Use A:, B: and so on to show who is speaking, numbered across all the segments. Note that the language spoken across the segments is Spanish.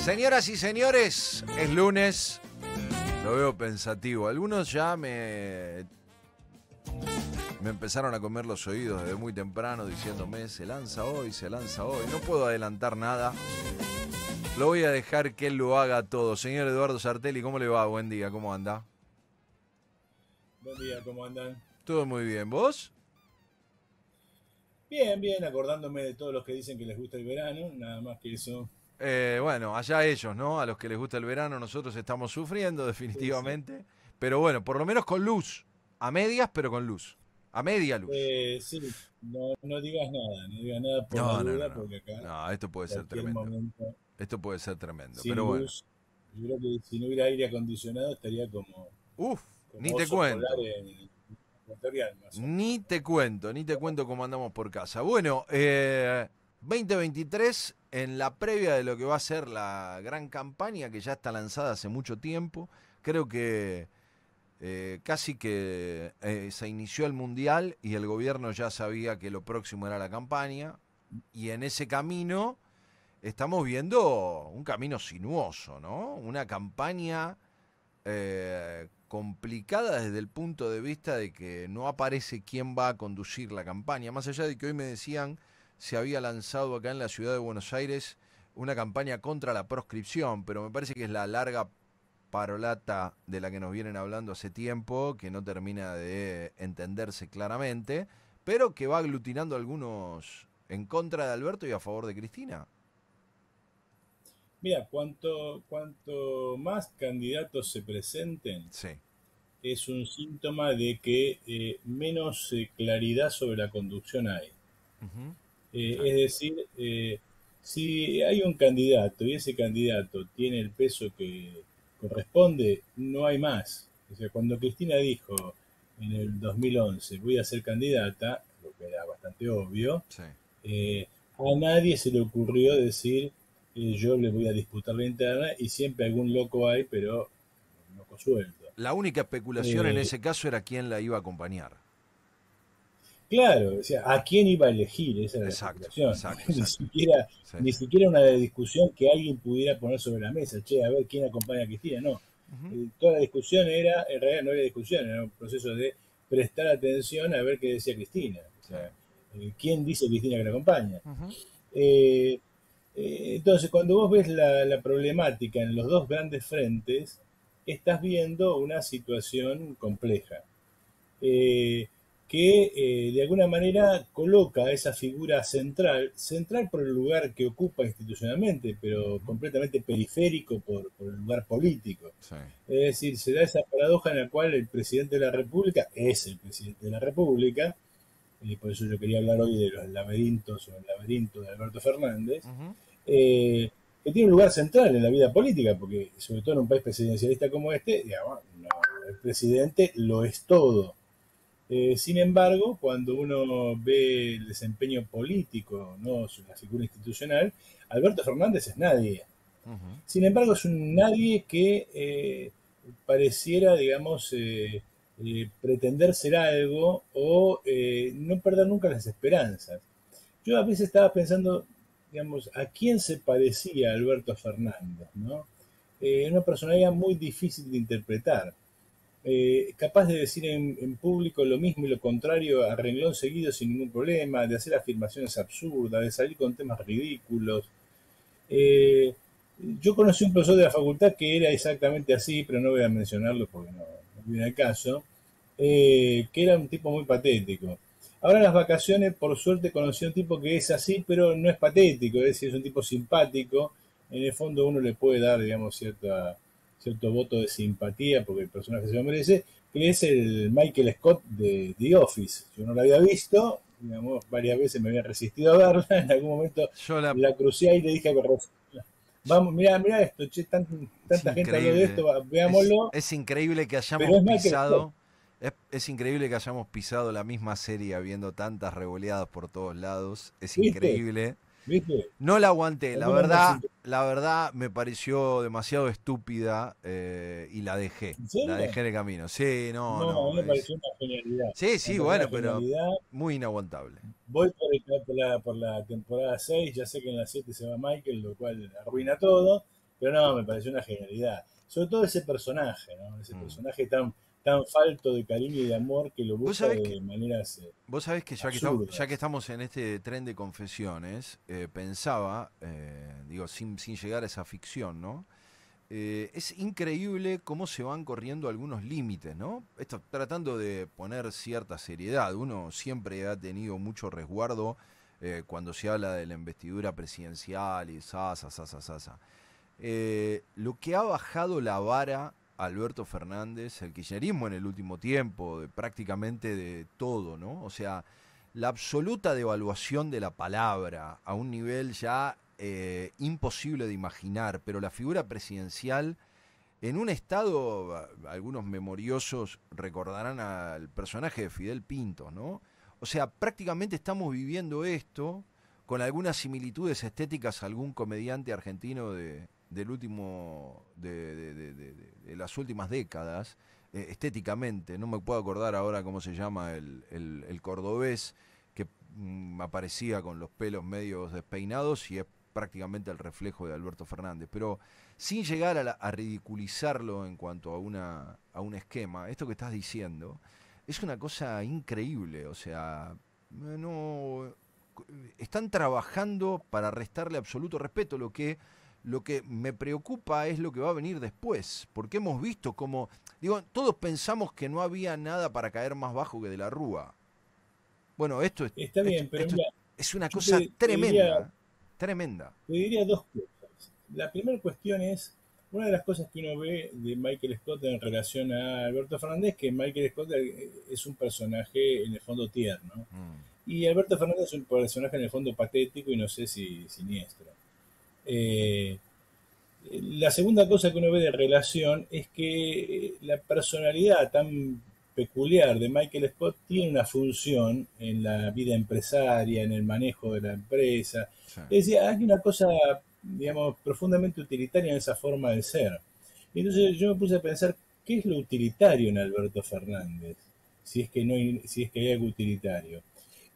A: Señoras y señores, es lunes, lo veo pensativo. Algunos ya me empezaron a comer los oídos desde muy temprano diciéndome, se lanza hoy, se lanza hoy. No puedo adelantar nada, lo voy a dejar que él lo haga todo. Señor Eduardo Sartelli, ¿cómo le va? Buen día, ¿cómo anda?
B: Buen día, ¿cómo andan?
A: Todo muy bien, ¿vos?
B: Bien, bien, acordándome de todos los que dicen que les gusta el verano, nada más que eso.
A: Bueno, allá ellos, ¿no? A los que les gusta el verano, nosotros estamos sufriendo
B: Sí, sí.
A: definitivamente. Pero bueno, por lo menos con luz. A medias, pero con luz. A media luz.
B: Sí, no digas nada por la
A: No, no, no,
B: duda,
A: no.
B: porque acá
A: No, esto puede ser
B: cualquier
A: tremendo.
B: momento
A: Esto puede ser tremendo.
B: sin
A: Pero bueno.
B: luz, yo creo que si no hubiera aire acondicionado estaría
A: Uf, ni
B: como
A: te
B: oso polar
A: cuento.
B: en ecuatorial, más o menos.
A: Ni te cuento cómo andamos por casa. Bueno, 2023, en la previa de lo que va a ser la gran campaña que ya está lanzada hace mucho tiempo. Creo que casi que se inició el Mundial y el gobierno ya sabía que lo próximo era la campaña. Y en ese camino estamos viendo un camino sinuoso, ¿no? Una campaña complicada desde el punto de vista de que no aparece quién va a conducir la campaña. Más allá de que hoy me decían se había lanzado acá en la ciudad de Buenos Aires una campaña contra la proscripción, pero me parece que es la larga parolata de la que nos vienen hablando hace tiempo, que no termina de entenderse claramente, pero que va aglutinando algunos en contra de Alberto y a favor de Cristina.
B: Mira, cuanto más candidatos se presenten,
A: Sí.
B: es un síntoma de que menos claridad sobre la conducción hay.
A: Ujú.
B: Es decir, si hay un candidato y ese candidato tiene el peso que corresponde, no hay más. O sea, cuando Cristina dijo en el 2011 voy a ser candidata, lo que era bastante obvio,
A: Sí.
B: a nadie se le ocurrió decir yo le voy a disputar la interna y siempre algún loco hay, pero un loco suelto.
A: La única especulación en
B: Eh,
A: ese caso era quién la iba a acompañar.
B: Claro, o sea, ¿a quién iba a elegir? Esa era la
A: Exacto,
B: especulación.
A: exacto,
B: Ni
A: exacto.
B: siquiera,
A: Sí,
B: ni
A: sí.
B: siquiera una discusión que alguien pudiera poner sobre la mesa. Che, a ver quién acompaña a Cristina. No.
A: Ujú.
B: Toda la discusión era, en realidad no era discusión, era un proceso de prestar atención a ver qué decía Cristina. O
A: Sí.
B: sea, ¿quién dice Cristina que la acompaña?
A: Ujú.
B: Eh, entonces, cuando vos ves la problemática en los dos grandes frentes, estás viendo una situación compleja eh, que de alguna manera coloca a esa figura central por el lugar que ocupa institucionalmente, pero
A: Ujú.
B: completamente periférico por el lugar político.
A: Sí.
B: Es decir, se da esa paradoja en la cual el presidente de la República es el presidente de la República, y por eso yo quería hablar hoy de los laberintos o el laberinto de Alberto Fernández,
A: Ujú.
B: eh, que tiene un lugar central en la vida política, porque sobre todo en un país presidencialista como este, digamos, no, el presidente lo es todo. Sin embargo, cuando uno ve el desempeño político, no la figura institucional, Alberto Fernández es nadie.
A: Ujú.
B: Sin embargo, es un nadie que pareciera, digamos, pretender ser algo o no perder nunca las esperanzas. Yo a veces estaba pensando, digamos, a quién se parecía Alberto Fernández, ¿no? Una personalidad muy difícil de interpretar capaz de decir en público lo mismo y lo contrario a renglón seguido sin ningún problema, de hacer afirmaciones absurdas, de salir con temas ridículos. Eh, yo conocí un profesor de la facultad que era exactamente así, pero no voy a mencionarlo porque no viene al caso, que era un tipo muy patético. Ahora en las vacaciones, por suerte, conocí a un tipo que es así, pero no es patético, es decir, es un tipo simpático. En el fondo uno le puede dar, digamos, cierto voto de simpatía porque el personaje se lo merece, que es el Michael Scott de The Office. Yo no lo había visto, digamos, varias veces me había resistido a verla, en algún momento
A: Yo la...
B: la crucé y le dije a vamos, mira esto, che,
A: Es
B: tanta gente habló de
A: increíble.
B: esto, veámoslo,
A: Es increíble que
B: pero
A: hayamos
B: es Michael Scott,
A: pisado... Es increíble que hayamos pisado la misma serie habiendo tantas revoleadas por todos lados. Es
B: ¿viste?
A: increíble.
B: ¿Viste?
A: No la aguanté,
B: Tremendamente
A: la verdad me pareció demasiado estúpida y
B: ¿En
A: la
B: serio?
A: dejé en el camino. Sí, no,
B: No, a mí
A: no,
B: me
A: es...
B: pareció una genialidad.
A: Sí,
B: Me
A: sí,
B: pareció una
A: bueno, pero
B: genialidad.
A: muy inaguantable.
B: Voy por la temporada 6, ya sé que en la 7 se va Michael, lo cual arruina todo, Pero no, me pareció una genialidad. Sobre todo ese personaje, ¿no? Ese
A: Mm.
B: personaje tan falto de cariño y de amor que lo
A: Vos
B: busca
A: sabés que,
B: de maneras
A: vos sabés que ya que
B: absurdas.
A: estamos en este tren de confesiones, pensaba, digo, sin llegar a esa ficción, ¿no? Es increíble cómo se van corriendo algunos límites, ¿no? Esto tratando de poner cierta seriedad. Uno siempre ha tenido mucho resguardo cuando se habla de la investidura presidencial y sasa. Lo que ha bajado la vara Alberto Fernández, el kirchnerismo en el último tiempo, prácticamente de todo, ¿no? O sea, la absoluta devaluación de la palabra a un nivel ya imposible de imaginar, pero la figura presidencial en un estado, algunos memoriosos recordarán al personaje de Fidel Pinto, ¿no? O sea, prácticamente estamos viviendo esto con algunas similitudes estéticas a algún comediante argentino del último, de las últimas décadas, estéticamente. No me puedo acordar ahora cómo se llama el cordobés que aparecía con los pelos medios despeinados y es prácticamente el reflejo de Alberto Fernández. Pero sin llegar a ridiculizarlo en cuanto a un esquema, esto que estás diciendo es una cosa increíble. O sea, no están trabajando para restarle absoluto respeto. Lo que me preocupa es lo que va a venir después, porque hemos visto como, digo, todos pensamos que no había nada para caer más bajo que de la Rúa. Bueno,
B: Está bien, pero mira,
A: es una
B: yo
A: cosa
B: diría,
A: tremenda, tremenda.
B: te diría dos cosas. La primera cuestión es, una de las cosas que uno ve de Michael Scott en relación a Alberto Fernández, que Michael Scott es un personaje en el fondo tierno,
A: Mm.
B: y Alberto Fernández es un personaje en el fondo patético y no sé si siniestro. Eh, la segunda cosa que uno ve de relación es que la personalidad tan peculiar de Michael Scott tiene una función en la vida empresaria, en el manejo de la empresa.
A: Sí.
B: Es decir, hay una cosa, digamos, profundamente utilitaria en esa forma de ser. Y entonces yo me puse a pensar, ¿qué es lo utilitario en Alberto Fernández? Si es que hay algo utilitario.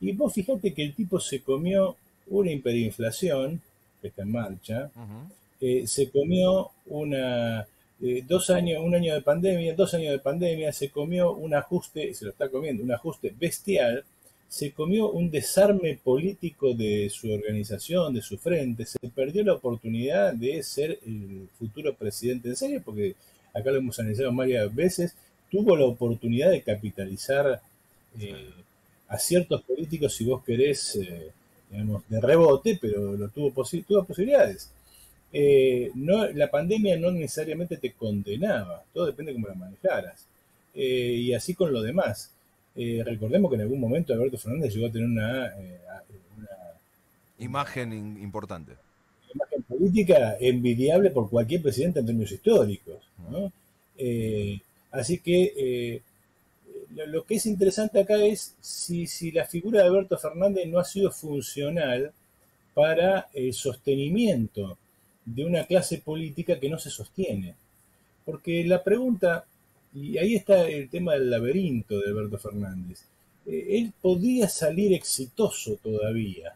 B: Y vos fijate que el tipo se comió una hiperinflación, que está en marcha,
A: Ujú.
B: se comió un año de pandemia, 2 años de pandemia, se comió un ajuste, se lo está comiendo, un ajuste bestial, se comió un desarme político de su organización, de su frente, se perdió la oportunidad de ser el futuro presidente en serio, porque acá lo hemos analizado varias veces, tuvo la oportunidad de capitalizar
A: Sí.
B: a ciertos políticos, si vos querés, digamos, de rebote, pero tuvo posibilidades. No, la pandemia no necesariamente te condenaba, todo depende de cómo la manejaras. Y así con lo demás. Recordemos que en algún momento Alberto Fernández llegó a tener
A: Imagen
B: una
A: importante.
B: imagen política envidiable por cualquier presidente en términos históricos,
A: Mm.
B: ¿no? Eh, así que lo que es interesante acá es si la figura de Alberto Fernández no ha sido funcional para el sostenimiento de una clase política que no se sostiene. Porque la pregunta, y ahí está el tema del laberinto de Alberto Fernández, él podría salir exitoso todavía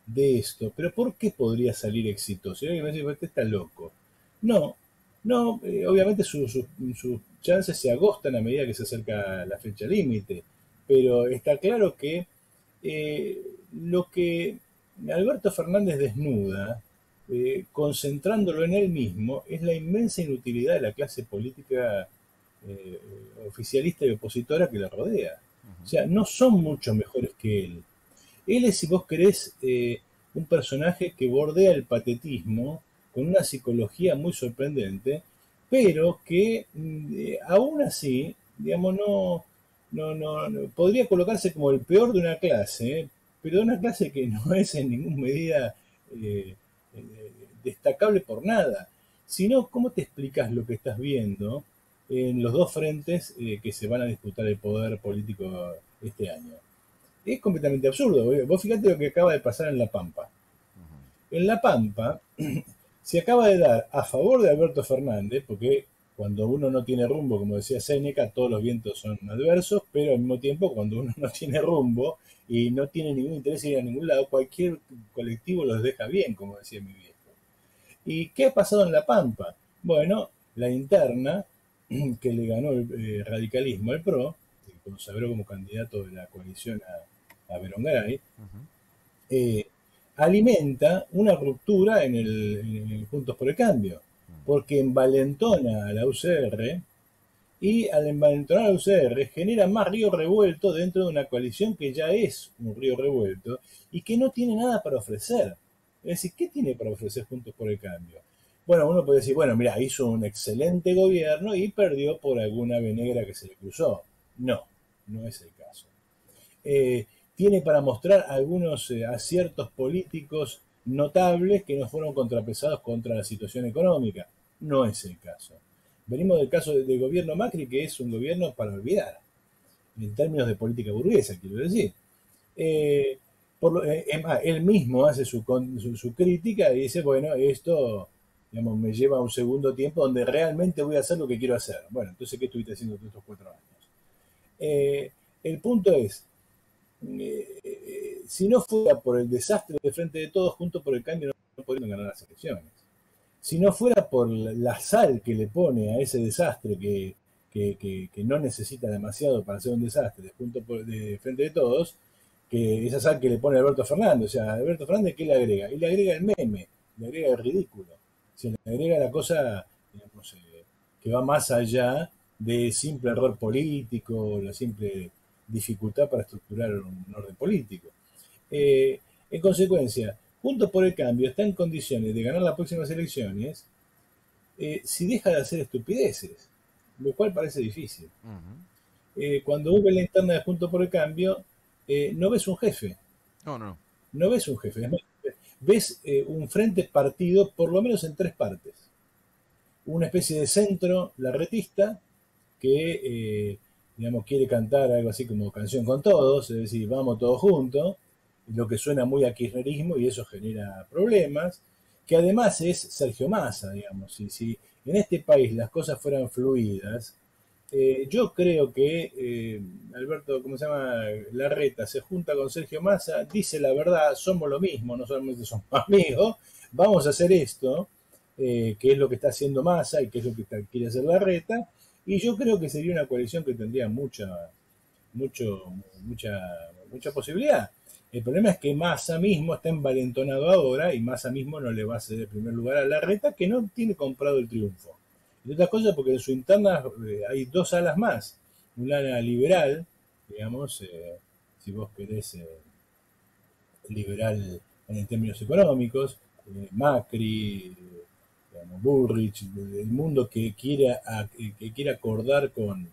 B: de esto, pero ¿por qué podría salir exitoso? Y alguien me dice, este está loco. No, no, obviamente sus chances se agostan a medida que se acerca la fecha límite, pero está claro que eh, lo que Alberto Fernández desnuda, concentrándolo en él mismo, es la inmensa inutilidad de la clase política eh, oficialista y opositora que le rodea. O
A: Ujú.
B: sea, no son mucho mejores que él. Él es, si vos querés, un personaje que bordea el patetismo con una psicología muy sorprendente, pero que aún así, digamos, podría colocarse como el peor de una clase, pero de una clase que no es en ninguna medida eh, destacable por nada, sino cómo te explicas lo que estás viendo en los dos frentes que se van a disputar el poder político este año. Es completamente absurdo. Vos fíjate lo que acaba de pasar en La Pampa.
A: Ujú.
B: En La Pampa se acaba de dar a favor de Alberto Fernández, porque cuando uno no tiene rumbo, como decía Séneca, todos los vientos son adversos, pero al mismo tiempo cuando uno no tiene rumbo y no tiene ningún interés en ir a ningún lado, cualquier colectivo los deja bien, como decía mi viejo. ¿Y qué ha pasado en La Pampa? Bueno, la interna que le ganó el radicalismo al PRO, que consagró como candidato de la coalición a Berongaray,
A: Ujú.
B: eh, alimenta una ruptura en el Juntos por el Cambio, porque envalentona a la UCR y al envalentonar a la UCR genera más río revuelto dentro de una coalición que ya es un río revuelto y que no tiene nada para ofrecer. Es decir, ¿qué tiene para ofrecer Juntos por el Cambio? Bueno, uno puede decir, bueno, mira, hizo un excelente gobierno y perdió por alguna ave negra que se le cruzó. No, no es el caso. eh, Tiene para mostrar algunos aciertos políticos notables que no fueron contrapesados contra la situación económica. No es el caso. Venimos del caso del gobierno Macri, que es un gobierno para olvidar, en términos de política burguesa, quiero decir. Eh, Él mismo hace su crítica y dice, bueno, esto digamos, me lleva a un segundo tiempo donde realmente voy a hacer lo que quiero hacer. Bueno, entonces, ¿qué estuviste haciendo todos estos 4 años? El punto es, si no fuera por el desastre de Frente de Todos, Juntos por el Cambio no podrían ganar las elecciones. Si no fuera por la sal que le pone a ese desastre que no necesita demasiado para hacer un desastre, de Frente de Todos, que esa sal que le pone Alberto Fernández, o sea, Alberto Fernández, ¿qué le agrega? Y le agrega el meme, le agrega el ridículo, o sea, le agrega la cosa, digamos, que va más allá de simple error político, la simple dificultad para estructurar un orden político. En consecuencia, Juntos por el Cambio está en condiciones de ganar las próximas elecciones si deja de hacer estupideces, lo cual parece difícil.
A: Ujú.
B: Cuando hubo la interna de Juntos por el Cambio, no ves un jefe,
A: No, no.
B: no ves un jefe, ves un frente partido por lo menos en 3 partes. Una especie de centro larretista que, digamos, quiere cantar algo así como canción con todos, es decir, vamos todos juntos, lo que suena muy a kirchnerismo y eso genera problemas, que además es Sergio Massa, digamos, si en este país las cosas fueran fluidas, yo creo que Alberto, ¿cómo se llama? Larreta se junta con Sergio Massa, dice la verdad, somos lo mismo, no solamente somos amigos, vamos a hacer esto, que es lo que está haciendo Massa y que es lo que quiere hacer Larreta, y yo creo que sería una coalición que tendría mucho, mucha, mucha posibilidad. El problema es que Massa mismo está envalentonado ahora y Massa mismo no le va a ceder el primer lugar a Larreta, que no tiene comprado el triunfo. Y otras cosas porque en su interna hay 2 alas más. Un ala liberal, digamos, si vos querés liberal en términos económicos, Macri, digamos, Bullrich, el mundo que quiere acordar con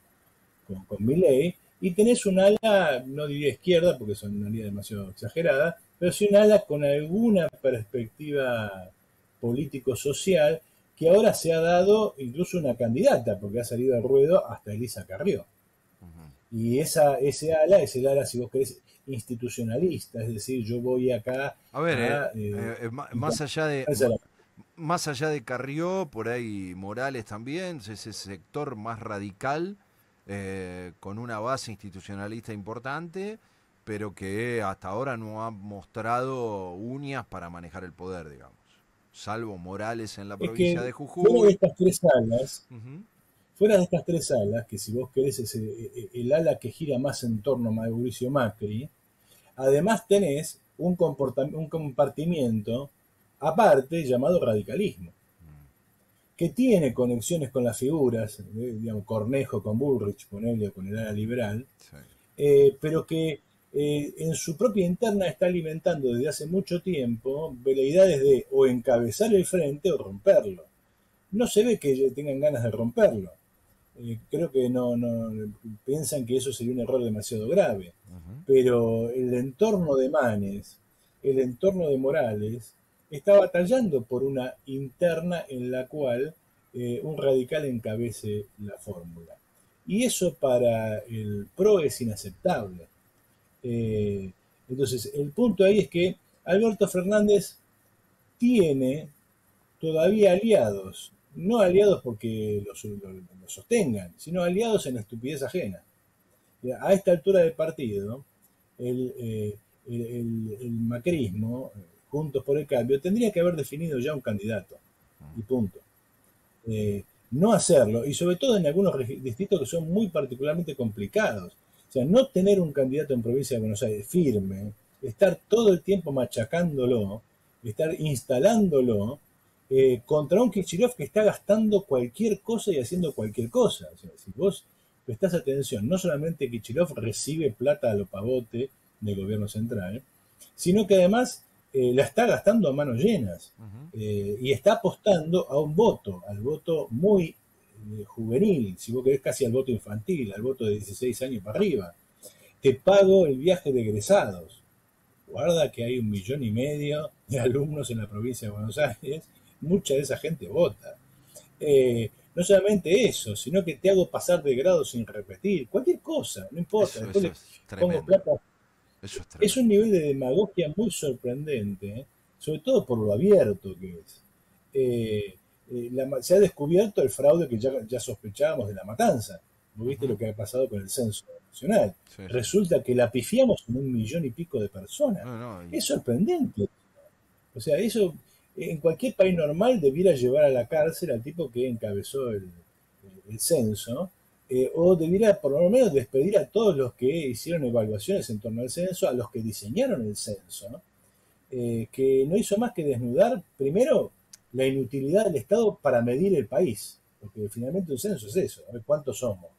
B: Milei, y tenés un ala, no diría izquierda, porque son una línea demasiado exagerada, pero sí un ala con alguna perspectiva político-social que ahora se ha dado incluso una candidata, porque ha salido al ruedo hasta Elisa Carrió.
A: Ujú.
B: Y ese ala es el ala, si vos querés, institucionalista, es decir, yo voy acá
A: A ver,
B: a
A: más allá de
B: imponerse a la...
A: más allá de Carrió, por ahí Morales también, ese sector más radical, con una base institucionalista importante, pero que hasta ahora no ha mostrado uñas para manejar el poder, digamos. Salvo Morales en la
B: Es
A: provincia
B: que
A: de
B: fuera de
A: Jujuy.
B: estas 3 alas,
A: Ujú.
B: fuera de estas 3 alas, que si vos querés es el ala que gira más en torno a Mauricio Macri, además tenés un compartimiento aparte llamado radicalismo, que tiene conexiones con las figuras, digamos, Cornejo con Bullrich, ponele, o con el ala liberal,
A: Sí.
B: pero que en su propia interna está alimentando desde hace mucho tiempo veleidades de o encabezar el frente o romperlo. No se ve que tengan ganas de romperlo. Creo que no piensan que eso sería un error demasiado grave.
A: Ujú.
B: Pero el entorno de Manes, el entorno de Morales, está batallando por una interna en la cual un radical encabece la fórmula. Y eso para el PRO es inaceptable. Eh, entonces, el punto ahí es que Alberto Fernández tiene todavía aliados, no aliados porque lo sostengan, sino aliados en la estupidez ajena. A esta altura del partido, el, eh, el macrismo, Juntos por el Cambio, tendría que haber definido ya un candidato. y punto. No hacerlo, y sobre todo en algunos distritos que son muy particularmente complicados. O sea, no tener un candidato en provincia de Buenos Aires firme, estar todo el tiempo machacándolo, estar instalándolo contra un Kicillof que está gastando cualquier cosa y haciendo cualquier cosa. O sea, si vos prestás atención, no solamente Kicillof recibe plata a lo pavote del gobierno central, sino que además la está gastando a manos llenas y está apostando a un voto, al voto muy juvenil, si vos querés casi al voto infantil, al voto de 16 años para arriba. Te pago el viaje de egresados. Guarda que hay 1,5 millones de alumnos en la provincia de Buenos Aires, mucha de esa gente vota. No solamente eso, sino que te hago pasar de grado sin repetir, cualquier cosa, no importa,
A: Eso
B: después le
A: es
B: pongo
A: tremendo.
B: plata.
A: Eso es
B: Es un
A: tremendo.
B: nivel de demagogia muy sorprendente, sobre todo por lo abierto que es. Se ha descubierto el fraude que ya sospechábamos de la matanza. ¿Vos viste lo
A: Ujú.
B: que ha pasado con el censo nacional?
A: Sí, sí.
B: Resulta que la pifiamos en 1,5 millones de personas.
A: No, no,
B: Es sorprendente. O sea, eso en cualquier país normal debiera llevar a la cárcel al tipo que encabezó el censo, o debiera por lo menos despedir a todos los que hicieron evaluaciones en torno al censo, a los que diseñaron el censo, que no hizo más que desnudar, primero, la inutilidad del Estado para medir el país, porque finalmente un censo es eso, a ver cuántos somos.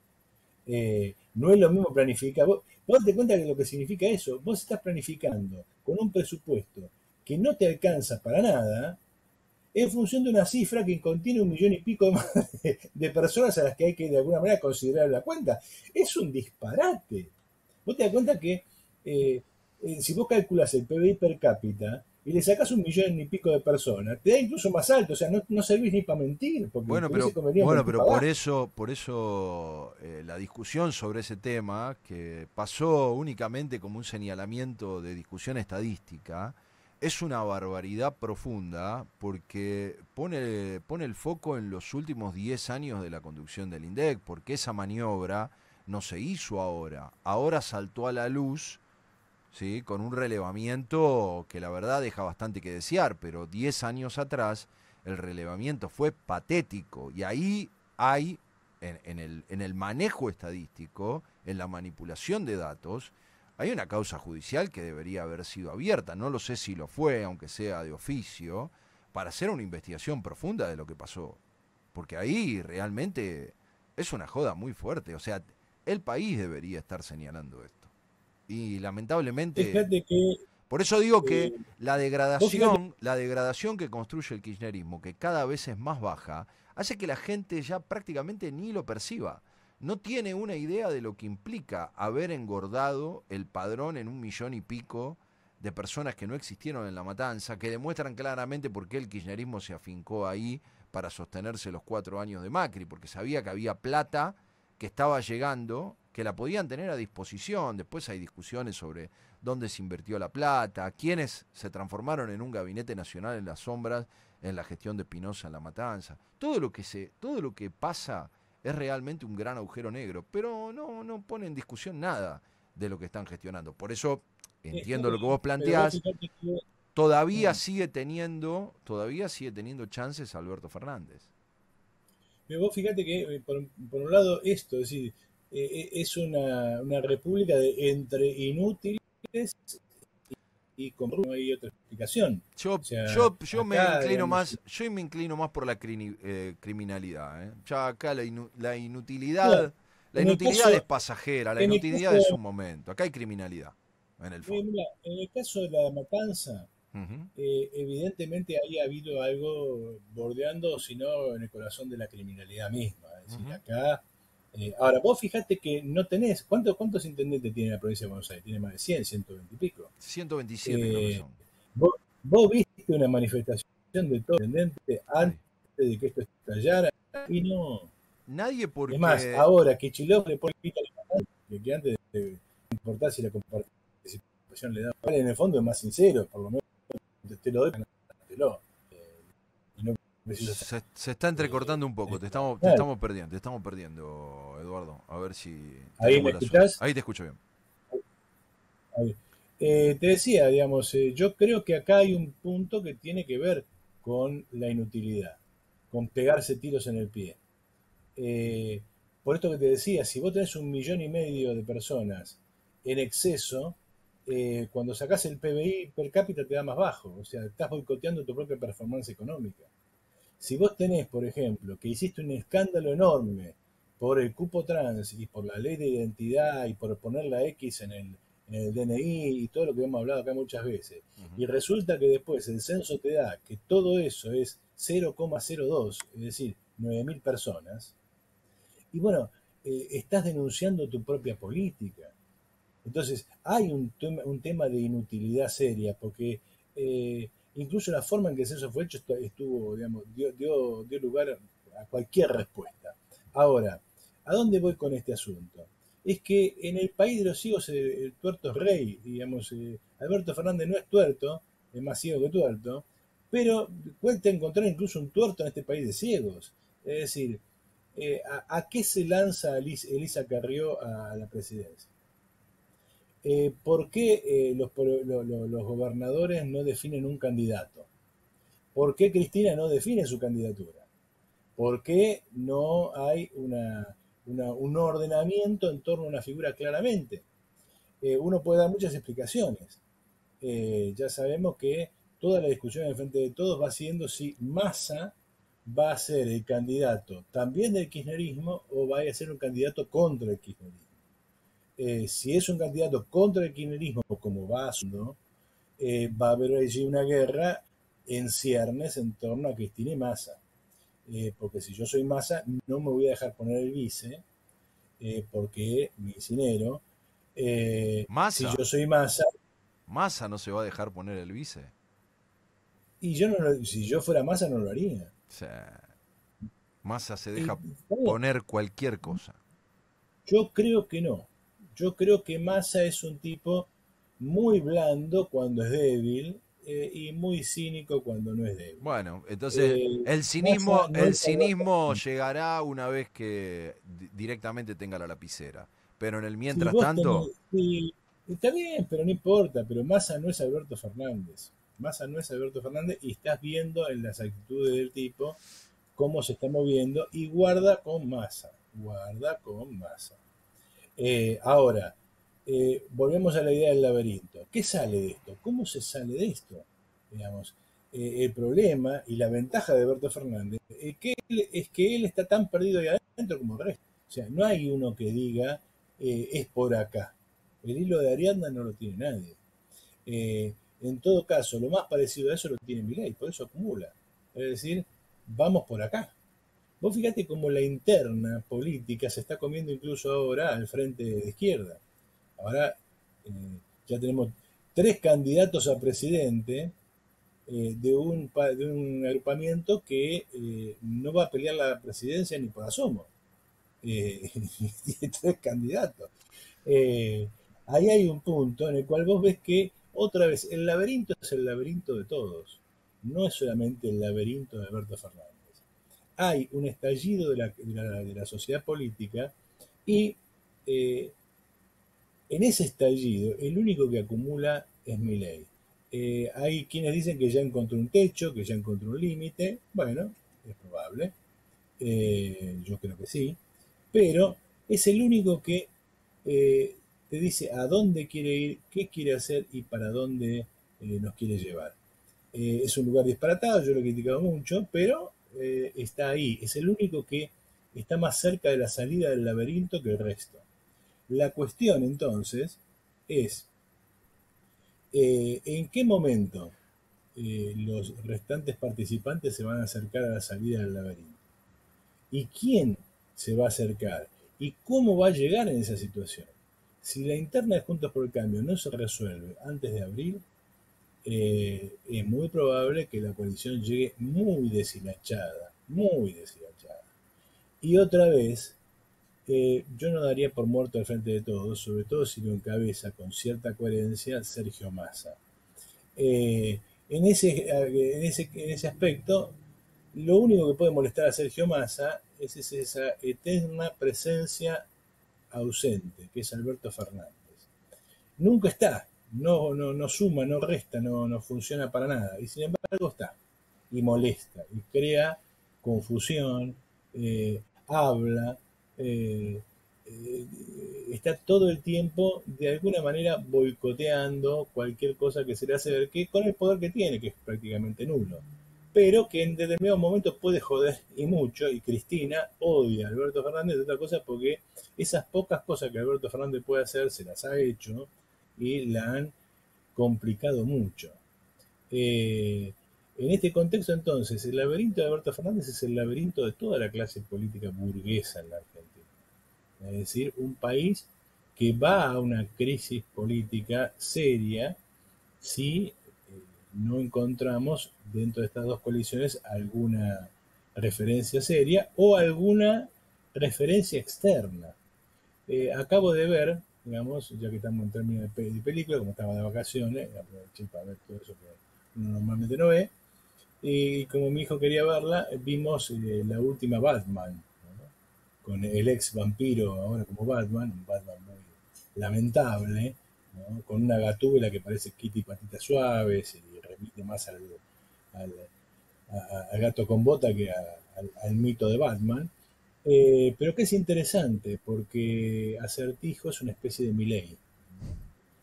B: No es lo mismo planificar. Vos te cuenta que lo que significa eso, vos estás planificando con un presupuesto que no te alcanza para nada, en función de una cifra que contiene 1,5 millones de personas a las que hay que de alguna manera considerar la cuenta. Es un disparate. Vos te das cuenta que si vos calculas el PBI per cápita y le sacás 1,5 millones de personas, te da incluso más alto, o sea, no servís ni para mentir, porque te hubiese convenido
A: Bueno,
B: mentir
A: pero
B: para abajo.
A: por eso la discusión sobre ese tema, que pasó únicamente como un señalamiento de discusión estadística, es una barbaridad profunda porque pone el foco en los últimos 10 años de la conducción del INDEC, porque esa maniobra no se hizo ahora. Ahora saltó a la luz, ¿sí? Con un relevamiento que la verdad deja bastante que desear, pero 10 años atrás el relevamiento fue patético y ahí hay, en el manejo estadístico, en la manipulación de datos, hay una causa judicial que debería haber sido abierta, no lo sé si lo fue, aunque sea de oficio, para hacer una investigación profunda de lo que pasó, porque ahí realmente es una joda muy fuerte, o sea, el país debería estar señalando esto. Y lamentablemente,
B: Fíjate que
A: por eso digo que
B: eh, vos fíjate,
A: la degradación que construye el kirchnerismo, que cada vez es más baja, hace que la gente ya prácticamente ni lo perciba. No tiene una idea de lo que implica haber engordado el padrón en 1,5 millones de personas que no existieron en la matanza, que demuestran claramente por qué el kirchnerismo se afincó ahí para sostenerse los 4 años de Macri, porque sabía que había plata que estaba llegando, que la podían tener a disposición. Después hay discusiones sobre dónde se invirtió la plata, quiénes se transformaron en un gabinete nacional en las sombras en la gestión de Pinoza en la matanza. Todo lo que pasa es realmente un gran agujero negro, pero no pone en discusión nada de lo que están gestionando. Por eso
B: está
A: entiendo lo que
B: bien,
A: vos
B: pero vos
A: planteás,
B: fíjate que
A: todavía
B: mm,
A: todavía sigue teniendo chances Alberto Fernández.
B: pero vos fíjate que por un lado esto, es decir, es una república de entre inútiles y con no hay otra explicación. O sea, acá, digamos,
A: Yo me inclino más por la criminalidad. ¿Eh? Ya acá
B: no,
A: la
B: en el
A: inutilidad es
B: caso,
A: pasajera, la
B: en el
A: inutilidad es
B: caso,
A: un momento. Acá hay criminalidad, en el fondo.
B: mira, en el caso de la matanza,
A: Ujú.
B: evidentemente ahí ha habido algo bordeando, sino en el corazón de la criminalidad misma. Es decir,
A: Ujú.
B: acá. Ahora, vos fijate que no tenés. ¿Cuántos intendentes tiene la provincia de Buenos Aires? Tiene más de 100, 120 y pico.
A: 127 creo que
B: Eh,
A: son.
B: vos, vos viste una manifestación de todo el intendente antes
A: Nadie.
B: de que esto estallara y no.
A: Nadie
B: Es más,
A: porque...
B: ahora que Chilov le pone pita a la matanza, que antes de importar si la participación le da. En el fondo es más sincero, por lo menos te lo doy, ganátelo. Y no preciso
A: Se está entrecortando un poco,
B: nada.
A: te estamos perdiendo, Eduardo. A ver si
B: Ahí me
A: tenemos la suerte.
B: escuchás.
A: Ahí te escucho bien.
B: Ahí. Te decía, digamos, yo creo que acá hay un punto que tiene que ver con la inutilidad. con pegarse tiros en el pie. Eh, por esto que te decía, si vos tenés 1,5 millones de personas en exceso, cuando sacás el PBI per cápita te da más bajo, o sea, estás boicoteando tu propia performance económica. Si vos tenés, por ejemplo, que hiciste un escándalo enorme por el cupo trans y por la ley de identidad y por poner la X en el DNI y todo lo que hemos hablado acá muchas veces, y resulta que después el censo te da que todo eso es 0,02, es decir, 9.000 personas, y bueno, estás denunciando tu propia política. Entonces, hay un tema de inutilidad seria, porque incluso la forma en que el censo fue hecho estuvo, digamos, dio lugar a cualquier respuesta. Ahora, ¿a dónde voy con este asunto? Es que en el país de los ciegos el tuerto es rey, digamos, Alberto Fernández no es tuerto, es más ciego que tuerto, pero cuesta encontrar incluso un tuerto en este país de ciegos. Es decir, ¿a qué se lanza Elisa Carrió a la presidencia? ¿Por qué los gobernadores no definen un candidato? ¿Por qué Cristina no define su candidatura? ¿Por qué no hay un ordenamiento en torno a una figura claramente? Uno puede dar muchas explicaciones. Ya sabemos que toda la discusión en el frente de todos va siendo si Massa va a ser el candidato también del kirchnerismo o va a ser un candidato contra el kirchnerismo. Si es un candidato contra el kirchnerismo, como va haciendo, va a haber allí una guerra en ciernes en torno a Cristina y Massa. Porque si yo soy Massa, no me voy a dejar poner el vice, porque me incinero. Si
A: Massa,
B: yo soy Massa,
A: Massa no se va a dejar poner el vice.
B: y yo no, si yo fuera Massa no lo haría.
A: O sea, Massa se
B: Y,
A: deja
B: bueno,
A: poner cualquier cosa.
B: yo creo que no. Yo creo que Massa es un tipo muy blando cuando es débil, y muy cínico cuando no es débil.
A: Bueno, entonces
B: Massa no
A: el
B: es Alberto
A: cinismo
B: Fernández.
A: llegará una vez que directamente tenga la lapicera. Pero en el
B: Si
A: mientras
B: vos
A: tanto,
B: tenés, sí, está bien, pero no importa, pero Massa no es Alberto Fernández. Massa no es Alberto Fernández y estás viendo en las actitudes del tipo cómo se está moviendo y guarda con Massa. Guarda con Massa. Ahora, volvemos a la idea del laberinto. ¿Qué sale de esto? ¿Cómo se sale de esto? Digamos, el problema y la ventaja de Alberto Fernández es que él está tan perdido ahí adentro como el resto. O sea, no hay uno que diga es por acá. El hilo de Ariadna no lo tiene nadie. En todo caso, lo más parecido a eso lo tiene Milei, por eso acumula. Es decir, vamos por acá. Vos fíjate cómo la interna política se está comiendo incluso ahora al frente de izquierda. Ahora ya tenemos 3 candidatos a presidente de un agrupamiento que no va a pelear la presidencia ni por asomo. Tiene 3 candidatos. Eh, Ahí hay un punto en el cual vos ves que otra vez el laberinto es el laberinto de todos, no es solamente el laberinto de Alberto Fernández. Hay un estallido de la sociedad política y eh, en ese estallido el único que acumula es Milei. Hay quienes dicen que ya encontró un techo, que ya encontró un límite. Bueno, es probable. Yo creo que sí. Pero es el único que eh, te dice a dónde quiere ir, qué quiere hacer y para dónde nos quiere llevar. Es un lugar disparatado, yo lo he criticado mucho, pero está ahí. Es el único que está más cerca de la salida del laberinto que el resto. La cuestión entonces es en qué momento los restantes participantes se van a acercar a la salida del laberinto. ¿Y quién se va a acercar? ¿Y cómo va a llegar en esa situación? Si la interna de Juntos por el Cambio no se resuelve antes de abril, es muy probable que la coalición llegue muy deshilachada, muy deshilachada. Y otra vez, yo no daría por muerto al frente de todos, sobre todo si lo encabeza con cierta coherencia Sergio Massa. Eh, en ese aspecto, lo único que puede molestar a Sergio Massa es esa eterna presencia ausente, que es Alberto Fernández. Nunca está, no suma, no resta, no funciona para nada, y sin embargo está, y molesta, y crea confusión, habla, está todo el tiempo de alguna manera boicoteando cualquier cosa que se le hace ver, que con el poder que tiene, que es prácticamente nulo, pero que en determinados momentos puede joder y mucho, y Cristina odia a Alberto Fernández de otra cosa porque esas pocas cosas que Alberto Fernández puede hacer se las ha hecho y la han complicado mucho. En este contexto, entonces, el laberinto de Alberto Fernández es el laberinto de toda la clase política burguesa en la Argentina. Es decir, un país que va a una crisis política seria si no encontramos dentro de estas dos coaliciones alguna referencia seria o alguna referencia externa. Acabo de ver, digamos, ya que estamos en términos de película, como estaba de vacaciones, aproveché para ver todo eso que uno normalmente no ve, y como mi hijo quería verla, vimos la última Batman, ¿no? Con el ex vampiro ahora como Batman, un Batman muy lamentable, ¿no? Con una gatúbela que parece Kitty Patitas Suaves y remite más al, al gato con bota que al mito de Batman. Pero que es interesante porque Acertijo es una especie de Milei.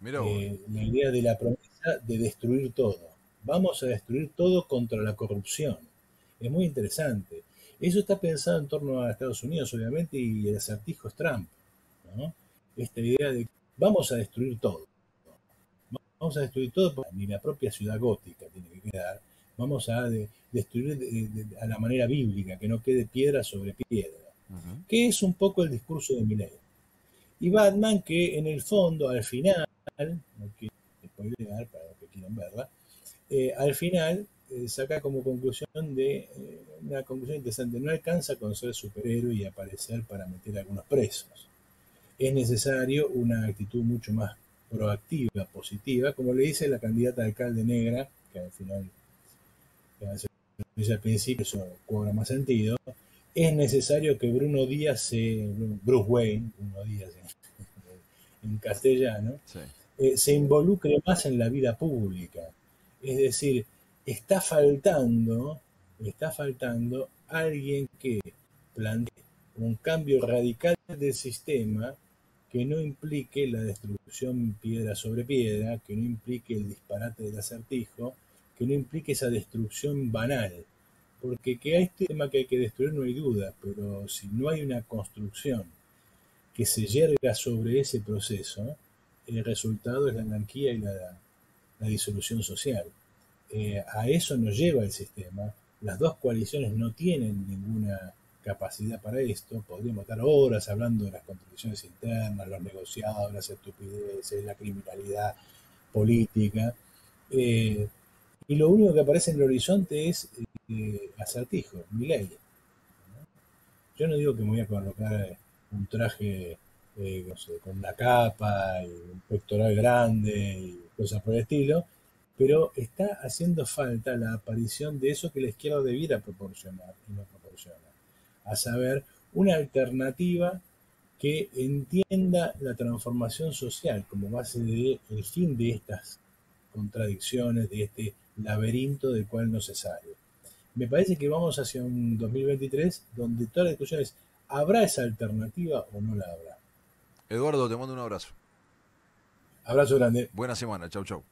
A: Mira vos.
B: La idea de la promesa de destruir todo. Vamos a destruir todo contra la corrupción. Es muy interesante. Eso está pensado en torno a Estados Unidos, obviamente, y el acertijo es Trump, ¿no? Esta idea de vamos a destruir todo. Vamos a destruir todo, ni la propia ciudad gótica tiene que quedar. Vamos a destruir a la manera bíblica, que no quede piedra sobre piedra.
A: Ujú.
B: Que es un poco el discurso de Milei. Y Batman, que en el fondo, al final, no quiero spoilear para los que quieran verla, al final saca como conclusión una conclusión interesante: no alcanza con ser superhéroe y aparecer para meter a algunos presos. Es necesario una actitud mucho más proactiva, positiva, como le dice la candidata a alcalde negra, que al final, que dice al principio, eso cobra más sentido. Es necesario que Bruce Wayne, Bruno Díaz en castellano,
A: Sí.
B: se involucre más en la vida pública. Es decir, está faltando alguien que plantee un cambio radical del sistema que no implique la destrucción piedra sobre piedra, que no implique el disparate del acertijo, que no implique esa destrucción banal. Porque que hay este tema que hay que destruir no hay duda, pero si no hay una construcción que se yerga sobre ese proceso, el resultado es la anarquía y la disolución social. A eso nos lleva el sistema. Las dos coaliciones no tienen ninguna capacidad para esto. Podríamos estar horas hablando de las contradicciones internas, los negociados, las estupideces, la criminalidad política. Eh, y lo único que aparece en el horizonte es acertijo, Milei. Yo no digo que me voy a colocar un traje, no sé, con una capa y un pectoral grande y cosas por el estilo, pero está haciendo falta la aparición de eso que la izquierda debiera proporcionar y no proporciona. A saber, una alternativa que entienda la transformación social como base del fin de estas contradicciones, de este laberinto del cual no se sale. Me parece que vamos hacia un 2023 donde toda la discusión es: ¿habrá esa alternativa o no la habrá?
A: Eduardo, te mando un abrazo.
B: Abrazo grande.
A: Buena semana. Chau, chau.